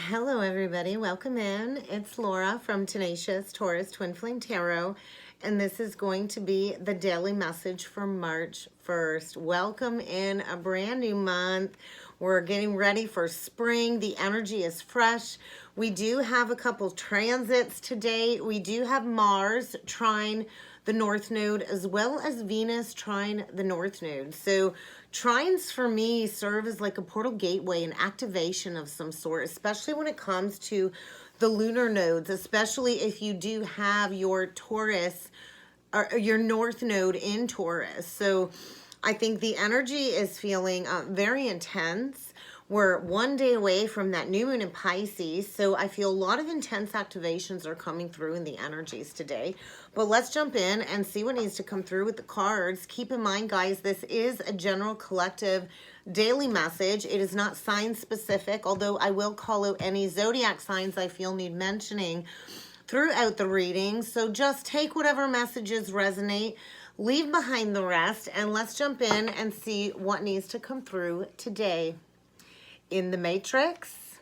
Hello, everybody. Welcome in. It's Laura from Tenacious Taurus Twin Flame Tarot, and this is going to be the daily message for March 1st. Welcome in a brand new month. We're getting ready for spring. The energy is fresh. We do have a couple transits today. We do have Mars trine the North Node, as well as Venus trine the North Node. So trines for me serve as like a portal gateway, an activation of some sort, especially when it comes to the lunar nodes, especially if you do have your Taurus or your North Node in Taurus. So I think the energy is feeling very intense. We're one day away from that new moon in Pisces, so I feel a lot of intense activations are coming through in the energies today. But let's jump in and see what needs to come through with the cards. Keep in mind, guys, this is a general collective daily message. It is not sign specific, although I will call out any zodiac signs I feel need mentioning throughout the reading. So just take whatever messages resonate, leave behind the rest, and let's jump in and see what needs to come through today. In the Matrix,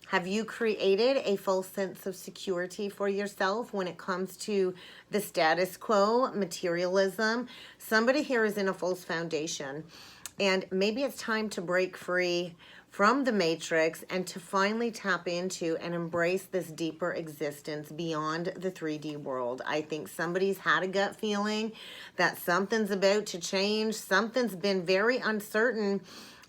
have you created a false sense of security for yourself when it comes to the status quo, materialism? Somebody here is in a false foundation, and maybe it's time to break free from the Matrix and to finally tap into and embrace this deeper existence beyond the 3D world. I think somebody's had a gut feeling that something's about to change. Something's been very uncertain,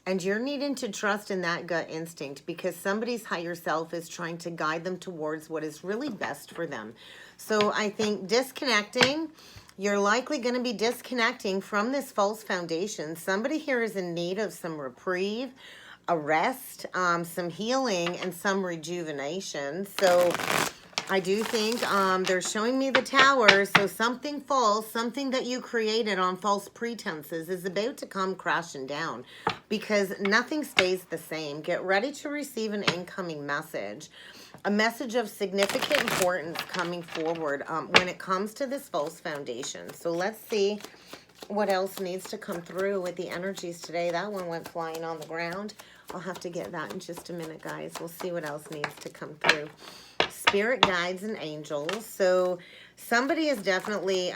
and you're needing to trust in that gut instinct because somebody's higher self is trying to guide them towards what is really best for them. So I think disconnecting, you're likely going to be disconnecting from this false foundation. Somebody here is in need of some reprieve, a rest, some healing, and some rejuvenation. So I do think they're showing me the Tower. So something false, something that you created on false pretenses is about to come crashing down because nothing stays the same. Get ready to receive an incoming message, a message of significant importance coming forward when it comes to this false foundation. So let's see what else needs to come through with the energies today. That one went flying on the ground. I'll have to get that in just a minute, guys. We'll see what else needs to come through. Spirit guides and angels. So somebody is definitely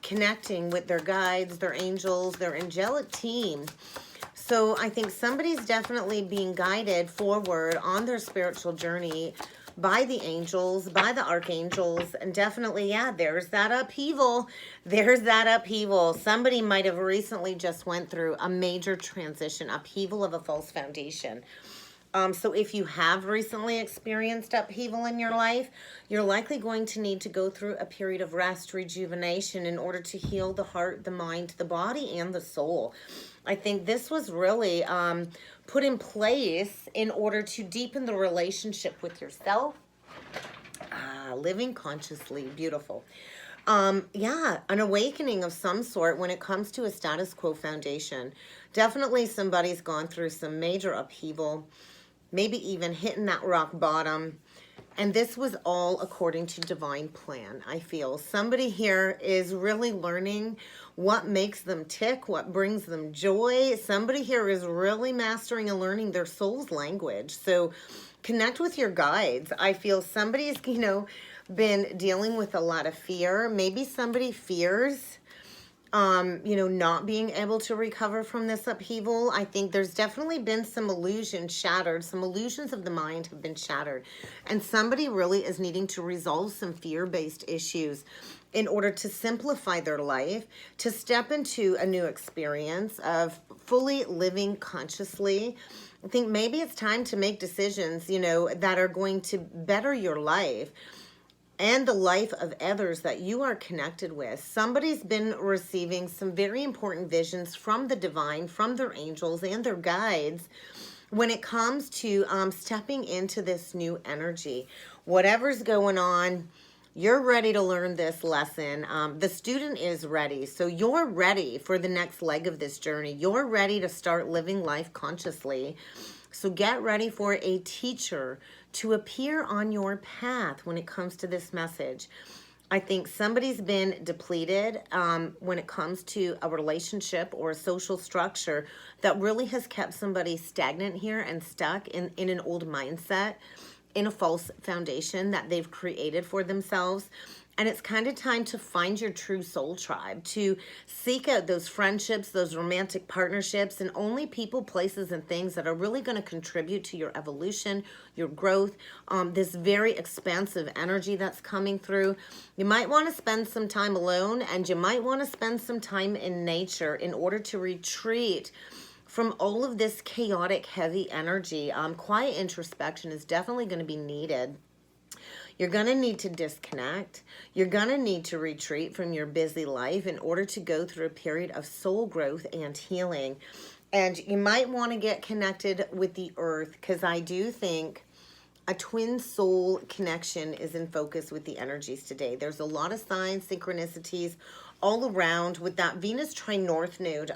connecting with their guides, their angels, their angelic team. So I think somebody's definitely being guided forward on their spiritual journey by the angels, by the archangels, and definitely, yeah, there's that upheaval. There's that upheaval. Somebody might have recently just went through a major transition, upheaval of a false foundation. So if you have recently experienced upheaval in your life, you're likely going to need to go through a period of rest, rejuvenation in order to heal the heart, the mind, the body, and the soul. I think this was really put in place in order to deepen the relationship with yourself. Living consciously, beautiful. Yeah, an awakening of some sort when it comes to a status quo foundation. Definitely somebody's gone through some major upheaval, maybe even hitting that rock bottom. And this was all according to divine plan, I feel. Somebody here is really learning what makes them tick, what brings them joy. Somebody here is really mastering and learning their soul's language. So connect with your guides. I feel somebody's, been dealing with a lot of fear. Maybe somebody fears not being able to recover from this upheaval. I think there's definitely been some illusions shattered. Some illusions of the mind have been shattered. And somebody really is needing to resolve some fear-based issues in order to simplify their life, to step into a new experience of fully living consciously. I think maybe it's time to make decisions, that are going to better your life and the life of others that you are connected with. Somebody's been receiving some very important visions from the divine, from their angels and their guides when it comes to stepping into this new energy. Whatever's going on, you're ready to learn this lesson. The student is ready. So you're ready for the next leg of this journey. You're ready to start living life consciously. So get ready for a teacher to appear on your path when it comes to this message. I think somebody's been depleted when it comes to a relationship or a social structure that really has kept somebody stagnant here and stuck in an old mindset, in a false foundation that they've created for themselves. And it's kind of time to find your true soul tribe, to seek out those friendships, those romantic partnerships, and only people, places, and things that are really going to contribute to your evolution, your growth, this very expansive energy that's coming through. You might want to spend some time alone, and you might want to spend some time in nature in order to retreat from all of this chaotic, heavy energy. Quiet introspection is definitely going to be needed. You're going to need to disconnect. You're going to need to retreat from your busy life in order to go through a period of soul growth and healing. And you might want to get connected with the earth, because I do think a twin soul connection is in focus with the energies today. There's a lot of signs, synchronicities all around with that Venus trine North node.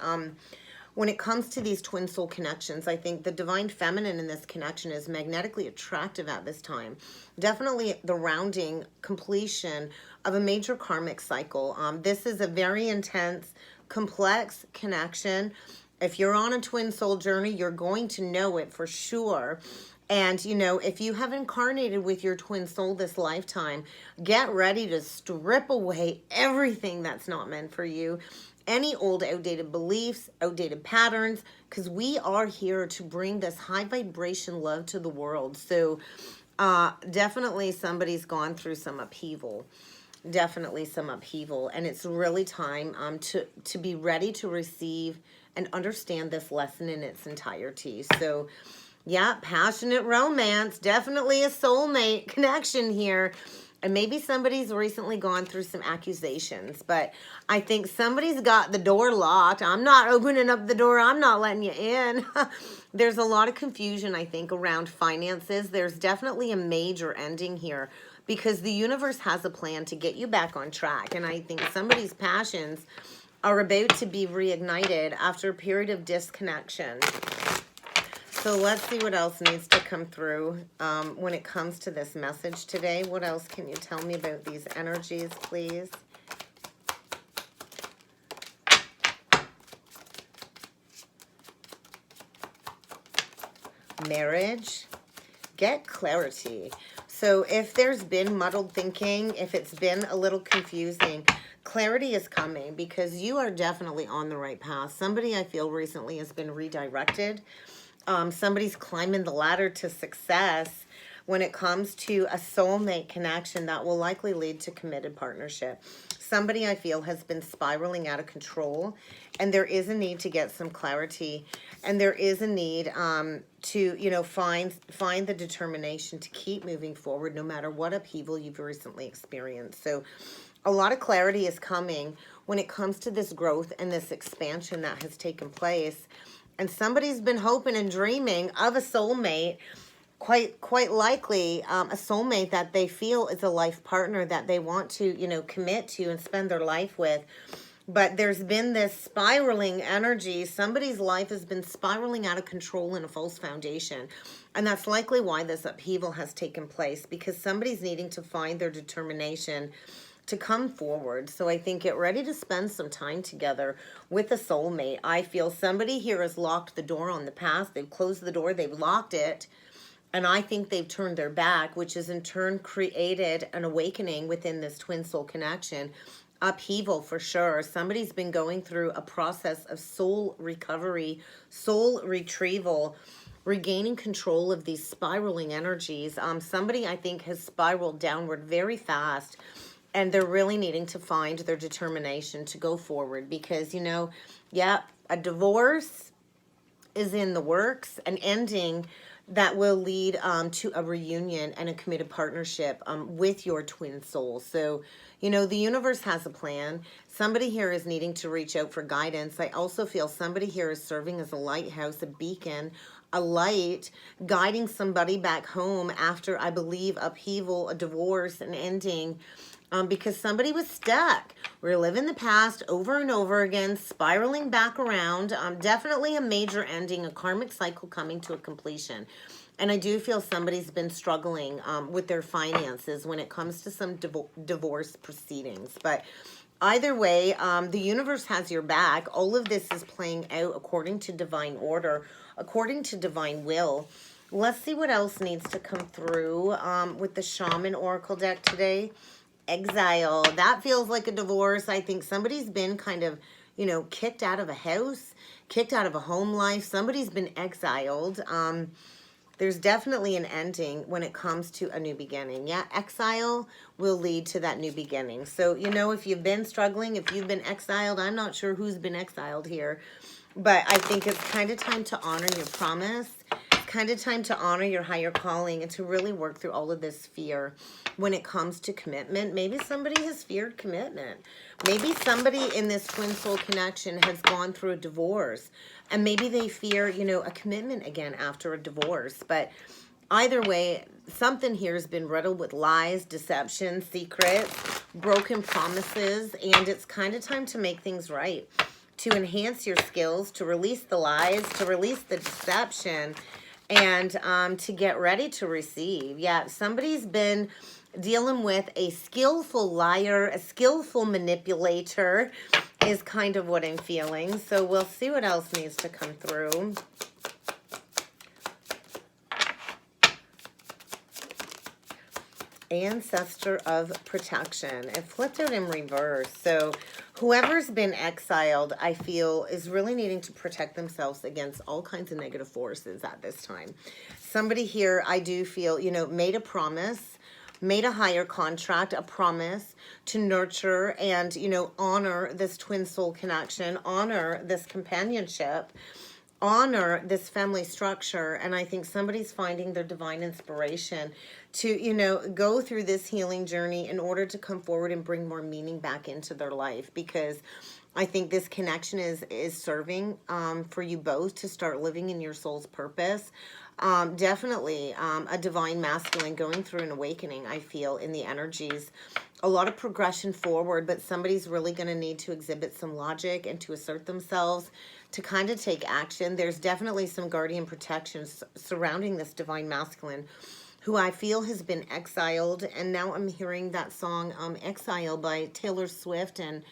When it comes to these twin soul connections, I think the divine feminine in this connection is magnetically attractive at this time. Definitely the rounding completion of a major karmic cycle. This is a very intense, complex connection. If you're on a twin soul journey, you're going to know it for sure. And, you know, if you have incarnated with your twin soul this lifetime, get ready to strip away everything that's not meant for you. Any old outdated beliefs, outdated patterns, because we are here to bring this high vibration love to the world. So definitely somebody's gone through some upheaval. Definitely some upheaval. And it's really time to be ready to receive and understand this lesson in its entirety. So yeah, passionate romance, definitely a soulmate connection here. And maybe somebody's recently gone through some accusations, but I think somebody's got the door locked. I'm not opening up the door. I'm not letting you in. There's a lot of confusion, I think, around finances. There's definitely a major ending here because the universe has a plan to get you back on track. And I think somebody's passions are about to be reignited after a period of disconnection. So let's see what else needs to come through when it comes to this message today. What else can you tell me about these energies, please? Marriage. Get clarity. So if there's been muddled thinking, if it's been a little confusing, clarity is coming because you are definitely on the right path. Somebody I feel recently has been redirected. Somebody's climbing the ladder to success when it comes to a soulmate connection that will likely lead to committed partnership. Somebody I feel has been spiraling out of control, and there is a need to get some clarity, and there is a need to, you know, find the determination to keep moving forward no matter what upheaval you've recently experienced. So a lot of clarity is coming when it comes to this growth and this expansion that has taken place. And somebody's been hoping and dreaming of a soulmate, quite likely a soulmate that they feel is a life partner that they want to, you know, commit to and spend their life with. But there's been this spiraling energy. Somebody's life has been spiraling out of control in a false foundation. And that's likely why this upheaval has taken place, because somebody's needing to find their determination to come forward. So I think get ready to spend some time together with a soulmate. I feel somebody here has locked the door on the past. They've closed the door. They've locked it. And I think they've turned their back, which has in turn created an awakening within this twin soul connection. Upheaval for sure. Somebody's been going through a process of soul recovery, soul retrieval, regaining control of these spiraling energies. Somebody I think has spiraled downward very fast. And they're really needing to find their determination to go forward because, you know, yeah, a divorce is in the works, an ending that will lead to a reunion and a committed partnership with your twin soul. So, you know, the universe has a plan. Somebody here is needing to reach out for guidance. I also feel somebody here is serving as a lighthouse, a beacon, a light, guiding somebody back home after, I believe, upheaval, a divorce, an ending. because somebody was stuck. Reliving the past over and over again, spiraling back around. Definitely a major ending, a karmic cycle coming to a completion. And I do feel somebody's been struggling with their finances when it comes to some divorce proceedings. But either way, the universe has your back. All of this is playing out according to divine order, according to divine will. Let's see what else needs to come through with the Shaman Oracle deck today. Exile. That feels like a divorce. I think somebody's been kind of, you know, kicked out of a house, kicked out of a home life. Somebody's been exiled. There's definitely an ending when it comes to a new beginning. Yeah, exile will lead to that new beginning. So, you know, if you've been struggling, if you've been exiled, I'm not sure who's been exiled here, but I think it's kind of time to honor your promise. It's kind of time to honor your higher calling and to really work through all of this fear when it comes to commitment. Maybe somebody has feared commitment. Maybe somebody in this twin soul connection has gone through a divorce. And maybe they fear, you know, a commitment again after a divorce. But either way, something here has been riddled with lies, deception, secrets, broken promises. And it's kind of time to make things right, to enhance your skills, to release the lies, to release the deception, and to get ready to receive. Yeah, somebody's been dealing with a skillful liar, a skillful manipulator, is kind of what I'm feeling. So we'll see what else needs to come through. Ancestor of protection. It flipped out in reverse. So whoever's been exiled, I feel, is really needing to protect themselves against all kinds of negative forces at this time. Somebody here, I do feel, you know, made a promise, made a higher contract, a promise to nurture and, you know, honor this twin soul connection, honor this companionship, honor this family structure. And I think somebody's finding their divine inspiration to, you know, go through this healing journey in order to come forward and bring more meaning back into their life, because I think this connection is serving for you both to start living in your soul's purpose. Definitely a divine masculine going through an awakening, I feel, in the energies. A lot of progression forward, but somebody's really going to need to exhibit some logic and to assert themselves, to kind of take action. There's definitely some guardian protection surrounding this divine masculine, who I feel has been exiled. And now I'm hearing that song, Exile, by Taylor Swift and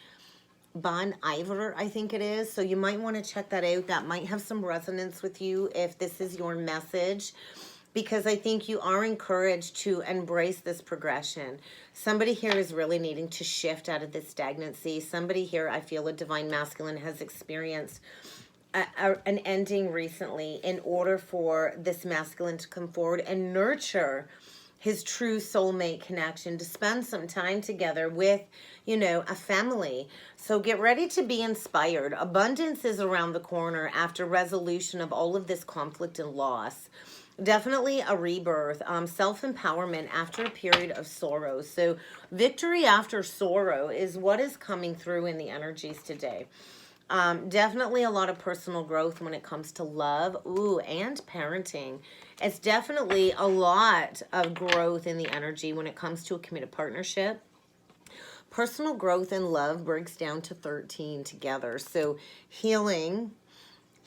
Bon Iver, I think it is. So you might want to check that out. That might have some resonance with you if this is your message, because I think you are encouraged to embrace this progression. Somebody here is really needing to shift out of this stagnancy. Somebody here, I feel, a divine masculine has experienced an ending recently in order for this masculine to come forward and nurture his true soulmate connection, to spend some time together with, you know, a family. So get ready to be inspired. Abundance is around the corner after resolution of all of this conflict and loss. Definitely a rebirth, self-empowerment after a period of sorrow. So victory after sorrow is what is coming through in the energies today. Definitely a lot of personal growth when it comes to love, and parenting. It's definitely a lot of growth in the energy when it comes to a committed partnership. Personal growth and love breaks down to 13 together. So healing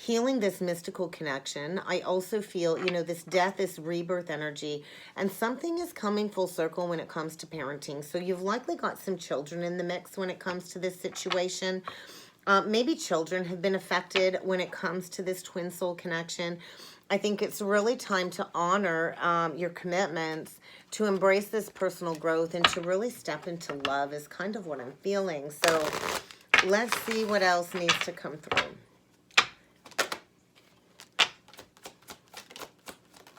this mystical connection. I also feel, you know, this death, this rebirth energy, and something is coming full circle when it comes to parenting. So you've likely got some children in the mix when it comes to this situation. Maybe children have been affected when it comes to this twin soul connection. I think it's really time to honor your commitments, to embrace this personal growth, and to really step into love is kind of what I'm feeling. So let's see what else needs to come through.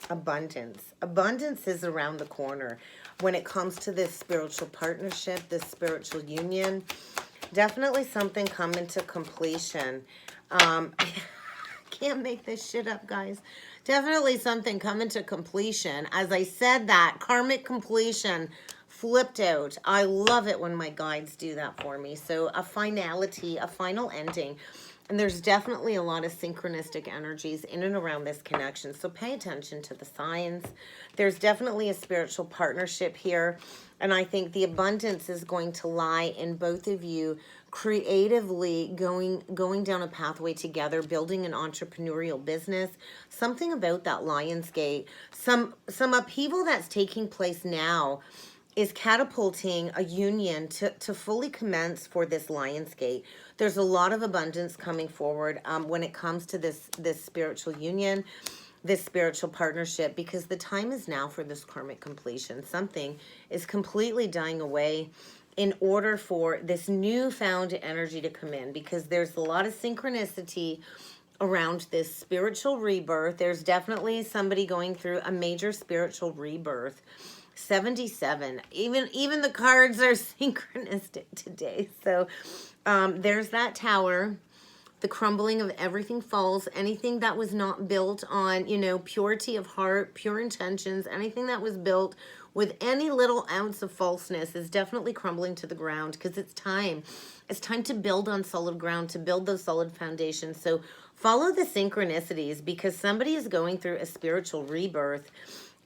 Abundance. Abundance is around the corner when it comes to this spiritual partnership, this spiritual union. Definitely something coming to completion. Can't make this shit up, guys. Definitely something coming to completion. As I said that, karmic completion flipped out. I love it when my guides do that for me. So a finality, a final ending. And there's definitely a lot of synchronistic energies in and around this connection. So pay attention to the signs. There's definitely a spiritual partnership here. And I think the abundance is going to lie in both of you creatively going down a pathway together, building an entrepreneurial business. Something about that Lion's Gate. Some upheaval that's taking place now is catapulting a union to fully commence for this Lion's Gate. There's a lot of abundance coming forward when it comes to this spiritual union, this spiritual partnership, because the time is now for this karmic completion. Something is completely dying away in order for this newfound energy to come in, because there's a lot of synchronicity around this spiritual rebirth. There's definitely somebody going through a major spiritual rebirth. 77. Even the cards are synchronistic today. So there's that Tower. The crumbling of everything falls. Anything that was not built on, you know, purity of heart, pure intentions, anything that was built with any little ounce of falseness is definitely crumbling to the ground, because it's time. It's time to build on solid ground, to build those solid foundations. So follow the synchronicities, because somebody is going through a spiritual rebirth.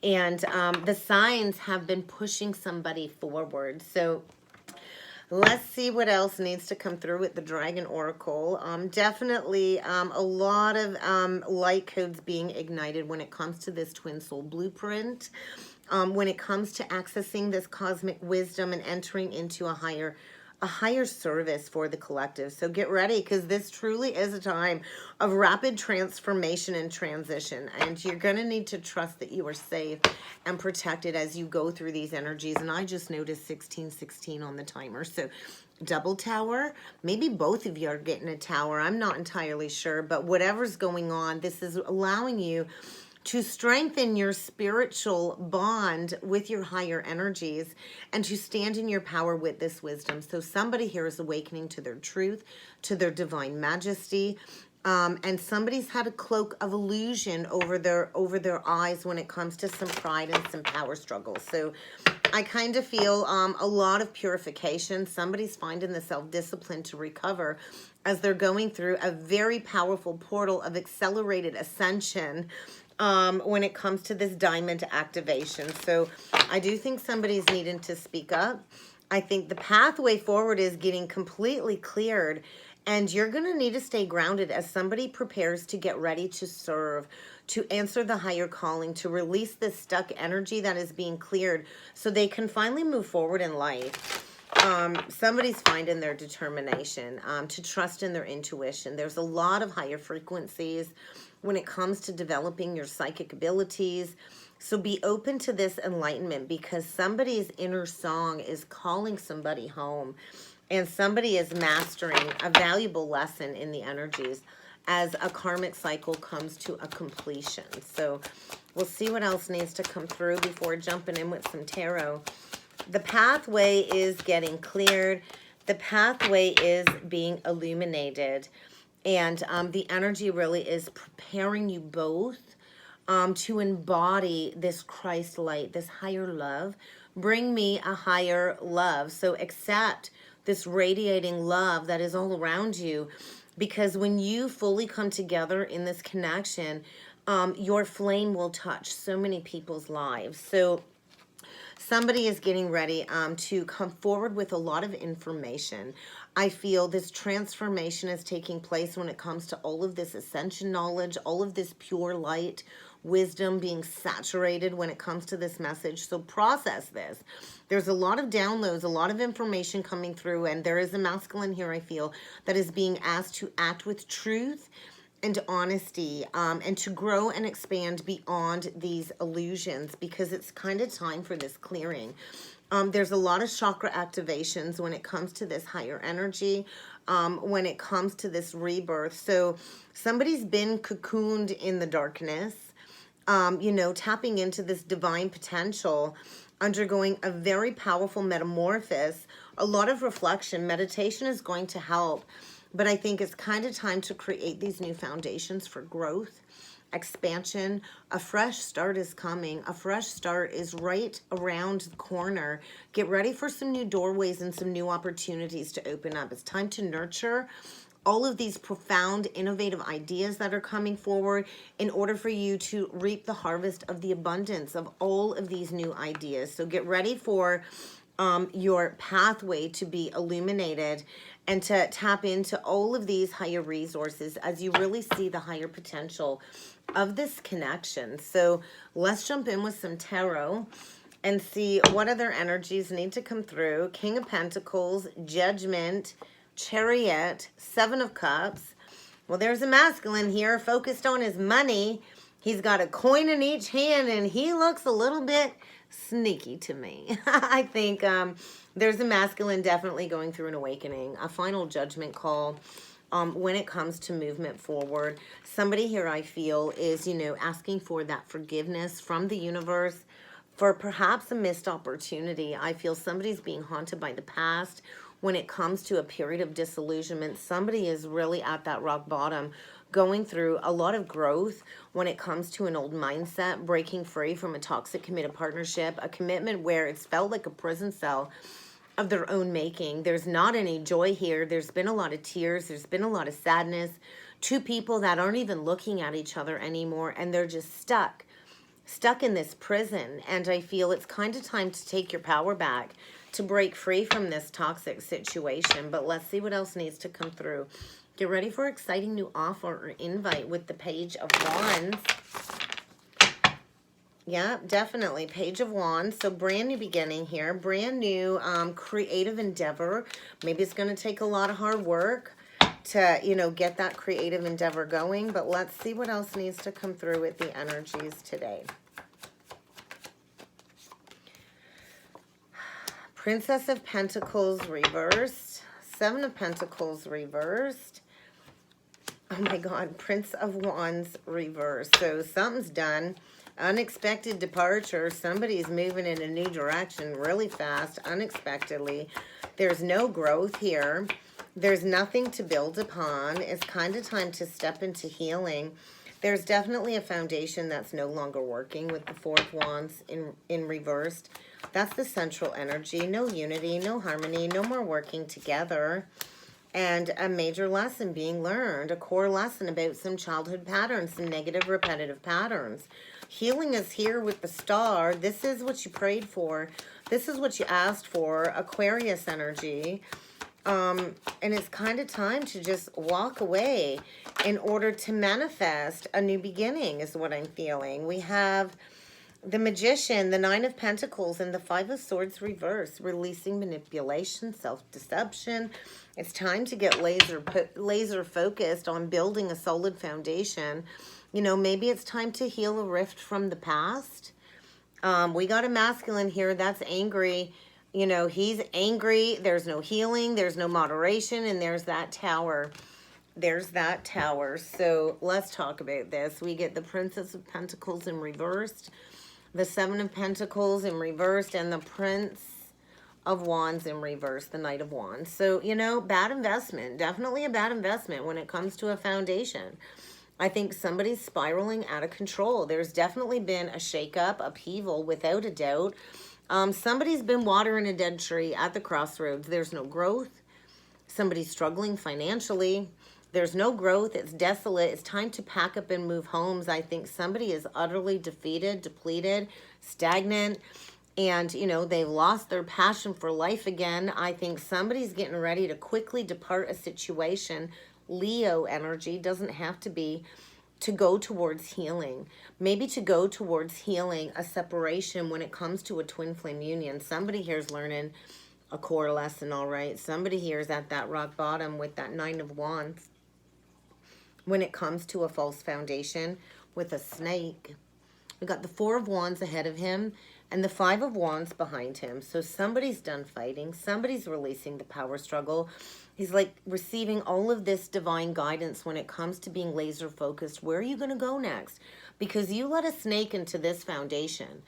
And the signs have been pushing somebody forward. So let's see what else needs to come through with the Dragon Oracle. Definitely a lot of light codes being ignited when it comes to this twin soul blueprint. When it comes to accessing this cosmic wisdom and entering into a higher service for the collective. So get ready, because this truly is a time of rapid transformation and transition. And you're going to need to trust that you are safe and protected as you go through these energies. And I just noticed 1616 on the timer. So double tower, maybe both of you are getting a tower. I'm not entirely sure, but whatever's going on, this is allowing you to strengthen your spiritual bond with your higher energies and to stand in your power with this wisdom. So somebody here is awakening to their truth, to their divine majesty, and somebody's had a cloak of illusion over their eyes when it comes to some pride and some power struggles. So I kind of feel a lot of purification. Somebody's finding the self-discipline to recover as they're going through a very powerful portal of accelerated ascension when it comes to this diamond activation. So I do think somebody's needing to speak up. I think the pathway forward is getting completely cleared, and you're going to need to stay grounded as somebody prepares to get ready to serve, to answer the higher calling, to release this stuck energy that is being cleared so they can finally move forward in life. Somebody's finding their determination to trust in their intuition. There's a lot of higher frequencies when it comes to developing your psychic abilities. So be open to this enlightenment, because somebody's inner song is calling somebody home, and somebody is mastering a valuable lesson in the energies as a karmic cycle comes to a completion. So we'll see what else needs to come through before jumping in with some tarot. The pathway is getting cleared. The pathway is being illuminated. And the energy really is preparing you both to embody this Christ light, this higher love. Bring me a higher love. So accept this radiating love that is all around you, because when you fully come together in this connection, your flame will touch so many people's lives. So somebody is getting ready to come forward with a lot of information. I feel this transformation is taking place when it comes to all of this ascension knowledge, all of this pure light, wisdom being saturated when it comes to this message. So process this. There's a lot of downloads, a lot of information coming through, and there is a masculine here, I feel, that is being asked to act with truth and honesty, and to grow and expand beyond these illusions, because it's kind of time for this clearing. There's a lot of chakra activations when it comes to this higher energy, when it comes to this rebirth. So somebody's been cocooned in the darkness, you know, tapping into this divine potential, undergoing a very powerful metamorphosis, a lot of reflection. Meditation is going to help. But I think it's kind of time to create these new foundations for growth, expansion. A fresh start is coming. A fresh start is right around the corner. Get ready for some new doorways and some new opportunities to open up. It's time to nurture all of these profound, innovative ideas that are coming forward in order for you to reap the harvest of the abundance of all of these new ideas. So get ready for your pathway to be illuminated and to tap into all of these higher resources as you really see the higher potential of this connection. So let's jump in with some tarot and see what other energies need to come through. King of Pentacles, Judgment, Chariot, Seven of Cups. Well, there's a masculine here focused on his money. He's got a coin in each hand and he looks a little bit sneaky to me. I think there's a masculine definitely going through an awakening, a final judgment call when it comes to movement forward. Somebody here, I feel, is, you know, asking for that forgiveness from the universe for perhaps a missed opportunity. I feel somebody's being haunted by the past when it comes to a period of disillusionment. Somebody is really at that rock bottom, going through a lot of growth when it comes to an old mindset, breaking free from a toxic committed partnership, a commitment where it's felt like a prison cell of their own making. There's not any joy here. There's been a lot of tears. There's been a lot of sadness. Two people that aren't even looking at each other anymore, and they're just stuck in this prison. And I feel it's kind of time to take your power back, to break free from this toxic situation. But let's see what else needs to come through. Get ready for exciting new offer or invite with the Page of Wands. Yeah, definitely. Page of Wands. So brand new beginning here. Brand new creative endeavor. Maybe it's going to take a lot of hard work to, you know, get that creative endeavor going. But let's see what else needs to come through with the energies today. Princess of Pentacles reversed. Seven of Pentacles reversed. Oh my God, Prince of Wands reversed. So something's done. Unexpected departure. Somebody's moving in a new direction really fast, unexpectedly. There's no growth here. There's nothing to build upon. It's kind of time to step into healing. There's definitely a foundation that's no longer working with the Four of Wands in reversed. That's the central energy. No unity, no harmony, no more working together. And a major lesson being learned, a core lesson about some childhood patterns, some negative repetitive patterns. Healing is here with the Star. This is what you prayed for. This is what you asked for, Aquarius energy. And it's kind of time to just walk away in order to manifest a new beginning is what I'm feeling. We have the Magician, the Nine of Pentacles, and the Five of Swords reversed, releasing manipulation, self-deception. It's time to get laser focused on building a solid foundation. You know, maybe it's time to heal a rift from the past. We got a masculine here that's angry. You know, he's angry. There's no healing. There's no moderation. And there's that Tower. There's that Tower. So let's talk about this. We get the Princess of Pentacles in reversed, the Seven of Pentacles in reversed, and the Prince of Wands in reverse, the Knight of Wands. So, you know, bad investment. Definitely a bad investment when it comes to a foundation. I think somebody's spiraling out of control. There's definitely been a shakeup, upheaval, without a doubt. Somebody's been watering a dead tree at the crossroads. There's no growth. Somebody's struggling financially. There's no growth. It's desolate. It's time to pack up and move homes. I think somebody is utterly defeated, depleted, stagnant, and, you know, they've lost their passion for life again. I think somebody's getting ready to quickly depart a situation. Leo energy doesn't have to be to go towards healing. Maybe to go towards healing a separation when it comes to a twin flame union. Somebody here is learning a core lesson, all right? Somebody here is at that rock bottom with that Nine of Wands when it comes to a false foundation with a snake. We got the Four of Wands ahead of him and the Five of Wands behind him. So somebody's done fighting. Somebody's releasing the power struggle. He's like receiving all of this divine guidance when it comes to being laser focused. Where are you going to go next? Because you let a snake into this foundation.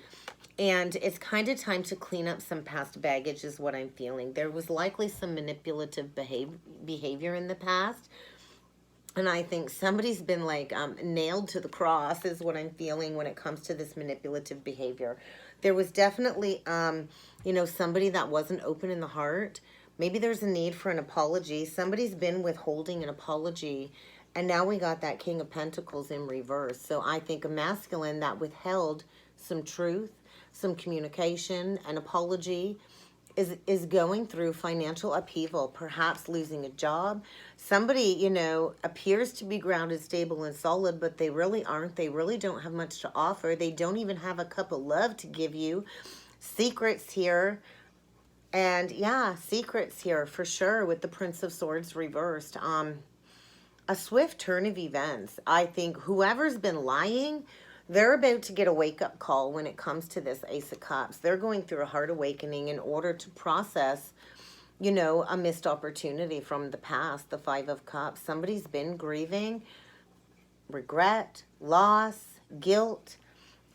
And it's kind of time to clean up some past baggage is what I'm feeling. There was likely some manipulative behavior in the past. And I think somebody's been like nailed to the cross is what I'm feeling when it comes to this manipulative behavior. There was definitely, you know, somebody that wasn't open in the heart. Maybe there's a need for an apology. Somebody's been withholding an apology, and now we got that King of Pentacles in reverse. So I think a masculine that withheld some truth, some communication, an apology, is going through financial upheaval, perhaps losing a job. Somebody, you know, appears to be grounded, stable, and solid, but they really aren't. They really don't have much to offer. They don't even have a cup of love to give you. Secrets here. And yeah, secrets here for sure with the Prince of Swords reversed. A swift turn of events. I think whoever's been lying, they're about to get a wake-up call when it comes to this Ace of Cups. They're going through a heart awakening in order to process, you know, a missed opportunity from the past, the Five of Cups. Somebody's been grieving, regret, loss, guilt,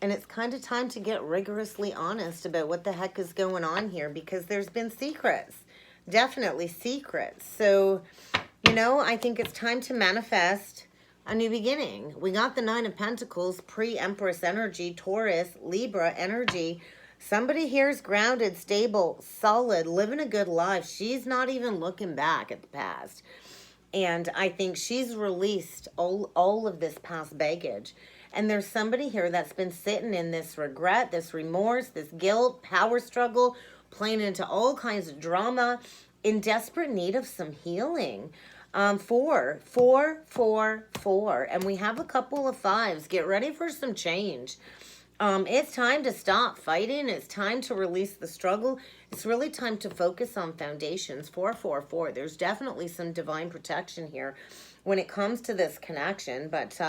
and it's kind of time to get rigorously honest about what the heck is going on here, because there's been secrets, definitely secrets. So, you know, I think it's time to manifest a new beginning. We got the Nine of Pentacles, pre-Empress energy, Taurus, Libra energy. Somebody here is grounded, stable, solid, living a good life. She's not even looking back at the past. And I think she's released all of this past baggage. And there's somebody here that's been sitting in this regret, this remorse, this guilt, power struggle, playing into all kinds of drama, in desperate need of some healing. 4, 4, 4, 4. And we have a couple of 5s. Get ready for some change. It's time to stop fighting. It's time to release the struggle. It's really time to focus on foundations. 4, 4, 4. There's definitely some divine protection here when it comes to this connection. But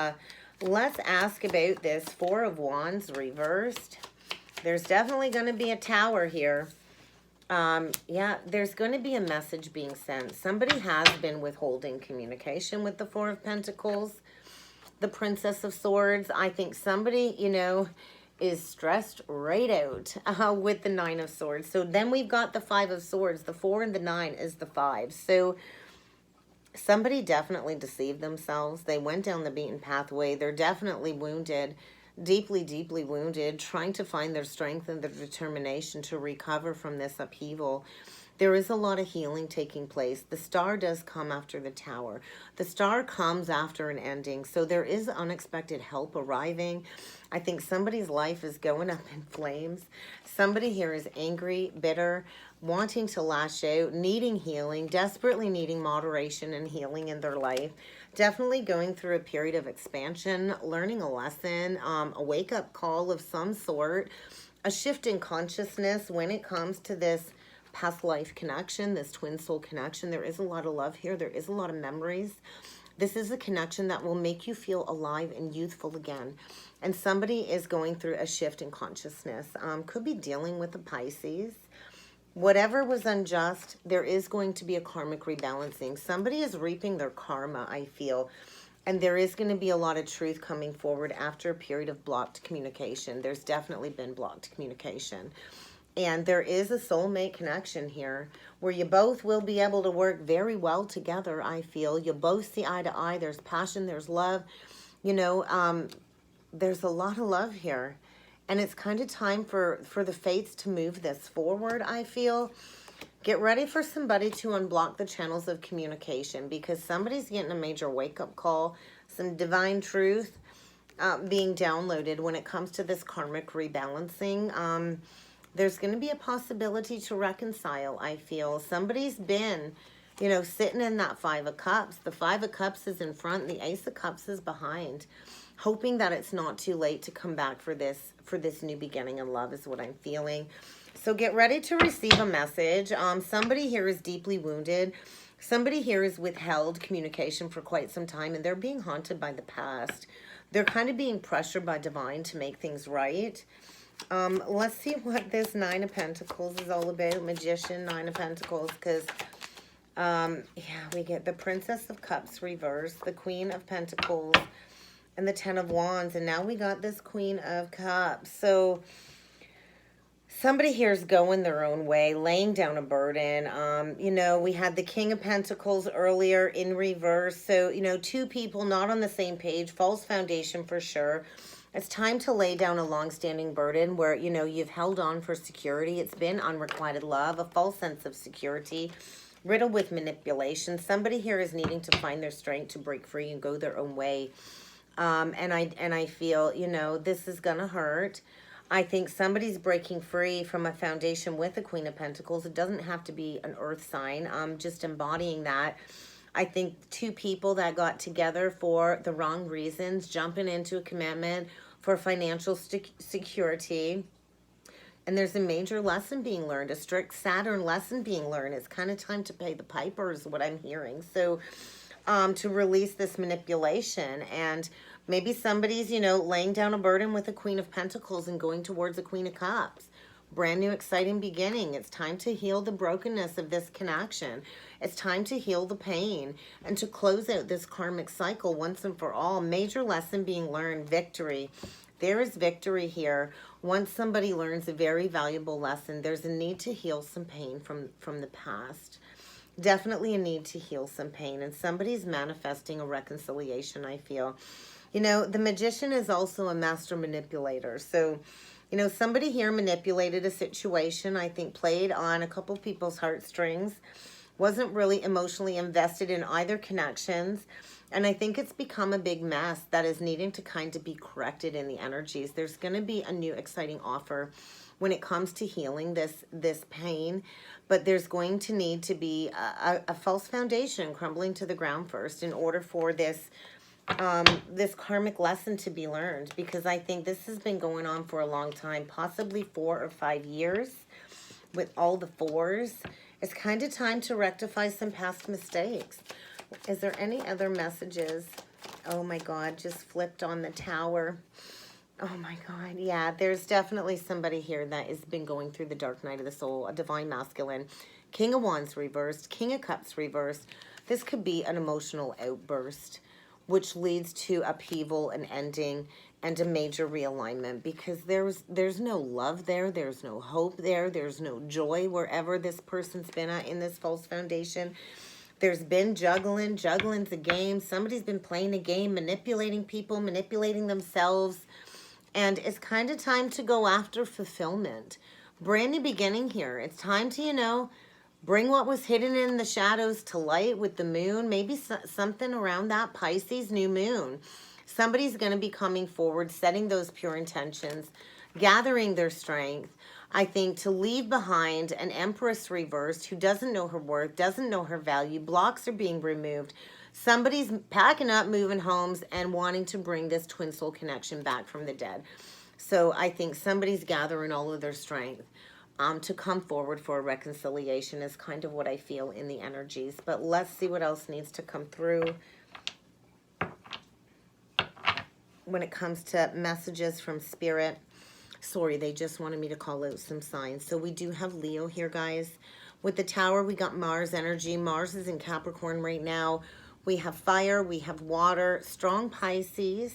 let's ask about this 4 of Wands reversed. There's definitely going to be a Tower here. Yeah, there's going to be a message being sent. Somebody has been withholding communication with the 4 of Pentacles, the Princess of Swords. I think somebody, you know, is stressed right out with the 9 of Swords. So then we've got the 5 of Swords. The 4 and the 9 is the 5. So somebody definitely deceived themselves. They went down the beaten pathway. They're definitely wounded. Deeply, deeply wounded, trying to find their strength and their determination to recover from this upheaval. There is a lot of healing taking place. The Star does come after the Tower. The Star comes after an ending. So there is unexpected help arriving. I think somebody's life is going up in flames. Somebody here is angry, bitter, wanting to lash out, needing healing, desperately needing moderation and healing in their life. Definitely going through a period of expansion, learning a lesson, a wake-up call of some sort, a shift in consciousness when it comes to this past life connection, this twin soul connection. There is a lot of love here. There is a lot of memories. This is a connection that will make you feel alive and youthful again. And somebody is going through a shift in consciousness. Could be dealing with a Pisces. Whatever was unjust, there is going to be a karmic rebalancing. Somebody is reaping their karma, I feel. And there is going to be a lot of truth coming forward after a period of blocked communication. There's definitely been blocked communication. And there is a soulmate connection here where you both will be able to work very well together, I feel. You'll both see eye to eye. There's passion, there's love. You know, there's a lot of love here. And it's kind of time for the fates to move this forward, I feel. Get ready for somebody to unblock the channels of communication, because somebody's getting a major wake-up call, some divine truth being downloaded when it comes to this karmic rebalancing. There's going to be a possibility to reconcile, I feel. Somebody's been, you know, sitting in that 5 of Cups. The 5 of Cups is in front. The Ace of Cups is behind. Hoping that it's not too late to come back for this new beginning in love is what I'm feeling. So get ready to receive a message. Somebody here is deeply wounded. Somebody here has withheld communication for quite some time, and they're being haunted by the past. They're kind of being pressured by divine to make things right. Let's see what this 9 of Pentacles is all about. Magician, 9 of Pentacles, because yeah, we get the Princess of Cups reversed, the Queen of Pentacles, and the 10 of Wands, and now we got this Queen of Cups. So somebody here is going their own way, laying down a burden. You know, we had the King of Pentacles earlier in reverse. So, you know, 2 people not on the same page, false foundation for sure. It's time to lay down a long-standing burden where, you know, you've held on for security. It's been unrequited love, a false sense of security, riddled with manipulation. Somebody here is needing to find their strength to break free and go their own way. And I feel, you know, this is gonna hurt. I think somebody's breaking free from a foundation with the Queen of Pentacles. It doesn't have to be an earth sign. Just embodying that. I think two people that got together for the wrong reasons, jumping into a commitment for financial security. And there's a major lesson being learned, a strict Saturn lesson being learned. It's kind of time to pay the piper is what I'm hearing. So to release this manipulation, and maybe somebody's, you know, laying down a burden with a Queen of Pentacles and going towards a Queen of Cups. Brand new, exciting beginning. It's time to heal the brokenness of this connection. It's time to heal the pain and to close out this karmic cycle once and for all. Major lesson being learned, victory. There is victory here. Once somebody learns a very valuable lesson, there's a need to heal some pain from the past. Definitely a need to heal some pain. And somebody's manifesting a reconciliation, I feel. You know, the Magician is also a master manipulator. So, you know, somebody here manipulated a situation, I think played on a couple people's heartstrings, wasn't really emotionally invested in either connections. And I think it's become a big mess that is needing to kind of be corrected in the energies. There's going to be a new exciting offer when it comes to healing this pain. But there's going to need to be a false foundation crumbling to the ground first in order for this karmic lesson to be learned, because I think this has been going on for a long time, possibly 4 or 5 years with all the fours. It's kind of time to rectify some past mistakes. Is there any other messages? Oh my God, just flipped on the Tower. Oh my God, yeah, there's definitely somebody here that has been going through the dark night of the soul, a divine masculine. King of Wands reversed, King of Cups reversed. This could be an emotional outburst, which leads to upheaval and ending and a major realignment, because there's no love there, there's no hope there, there's no joy wherever this person's been at in this false foundation. There's been juggling. Juggling's a game. Somebody's been playing a game, manipulating people, manipulating themselves. And it's kind of time to go after fulfillment. Brand new beginning here. It's time to, you know, bring what was hidden in the shadows to light with the moon. Maybe something around that Pisces new moon. Somebody's going to be coming forward, setting those pure intentions, gathering their strength. I think to leave behind an Empress reversed who doesn't know her worth, doesn't know her value, blocks are being removed. Somebody's packing up, moving homes, and wanting to bring this twin soul connection back from the dead. So I think somebody's gathering all of their strength to come forward for a reconciliation is kind of what I feel in the energies. But let's see what else needs to come through when it comes to messages from Spirit. Sorry, they just wanted me to call out some signs. So we do have Leo here, guys. With the Tower, we got Mars energy. Mars is in Capricorn right now. We have fire, we have water, strong Pisces,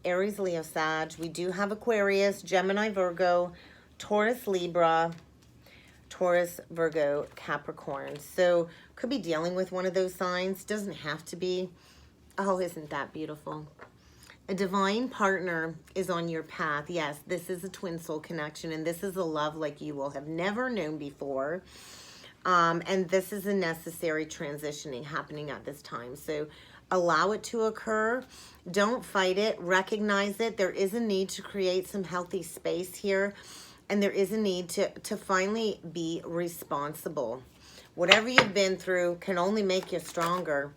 Aries, Leo, Sag. We do have Aquarius, Gemini, Virgo, Taurus, Libra, Taurus, Virgo, Capricorn. So could be dealing with one of those signs. Doesn't have to be. Oh, isn't that beautiful? A divine partner is on your path. Yes, this is a twin soul connection, and this is a love like you will have never known before. And this is a necessary transitioning happening at this time. So allow it to occur. Don't fight it. Recognize it. There is a need to create some healthy space here. And there is a need to finally be responsible. Whatever you've been through can only make you stronger.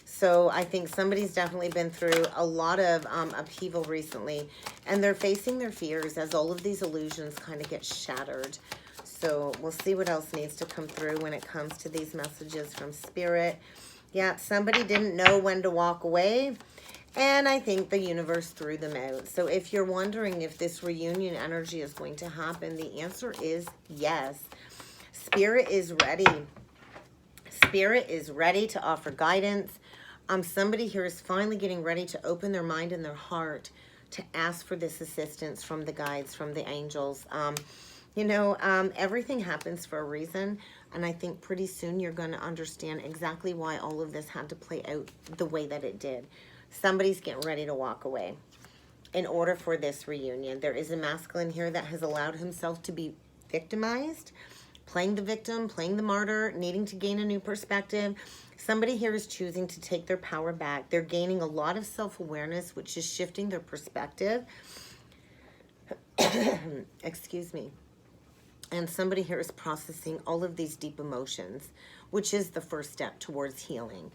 So I think somebody's definitely been through a lot of upheaval recently. And they're facing their fears as all of these illusions kind of get shattered. So we'll see what else needs to come through when it comes to these messages from Spirit. Yeah, somebody didn't know when to walk away. And I think the universe threw them out. So if you're wondering if this reunion energy is going to happen, the answer is yes. Spirit is ready. Spirit is ready to offer guidance. Somebody here is finally getting ready to open their mind and their heart to ask for this assistance from the guides, from the angels. You know, everything happens for a reason. And I think pretty soon you're going to understand exactly why all of this had to play out the way that it did. Somebody's getting ready to walk away in order for this reunion. There is a masculine here that has allowed himself to be victimized, playing the victim, playing the martyr, needing to gain a new perspective. Somebody here is choosing to take their power back. They're gaining a lot of self-awareness, which is shifting their perspective. Excuse me. And somebody here is processing all of these deep emotions, which is the first step towards healing.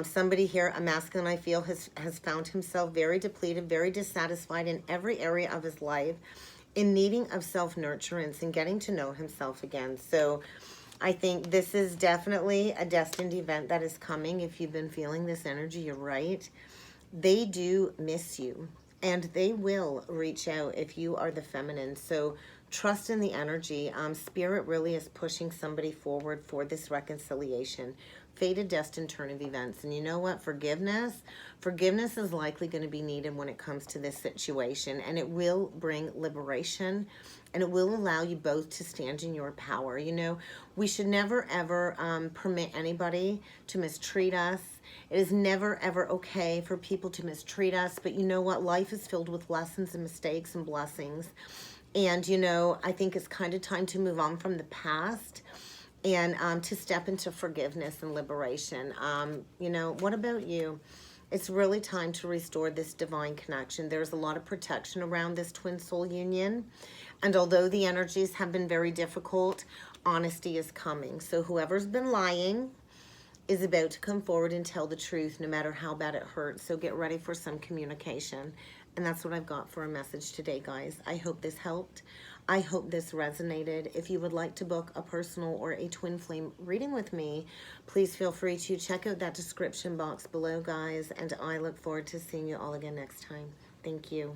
Somebody here, a masculine, I feel, has found himself very depleted, very dissatisfied in every area of his life, in needing of self-nurturance and getting to know himself again. So I think this is definitely a destined event that is coming. If you've been feeling this energy, you're right. They do miss you, and they will reach out if you are the feminine. So trust in the energy. Spirit really is pushing somebody forward for this reconciliation. Fated, destined turn of events. And you know what? Forgiveness is likely going to be needed when it comes to this situation. And it will bring liberation. And it will allow you both to stand in your power. You know, we should never, ever permit anybody to mistreat us. It is never, ever okay for people to mistreat us. But you know what? Life is filled with lessons and mistakes and blessings. And, you know, I think it's kind of time to move on from the past and to step into forgiveness and liberation. You know, what about you? It's really time to restore this divine connection. There's a lot of protection around this twin soul union. And although the energies have been very difficult, honesty is coming. So whoever's been lying is about to come forward and tell the truth, no matter how bad it hurts. So get ready for some communication. And that's what I've got for a message today, guys. I hope this helped. I hope this resonated. If you would like to book a personal or a twin flame reading with me, please feel free to check out that description box below, guys. And I look forward to seeing you all again next time. Thank you.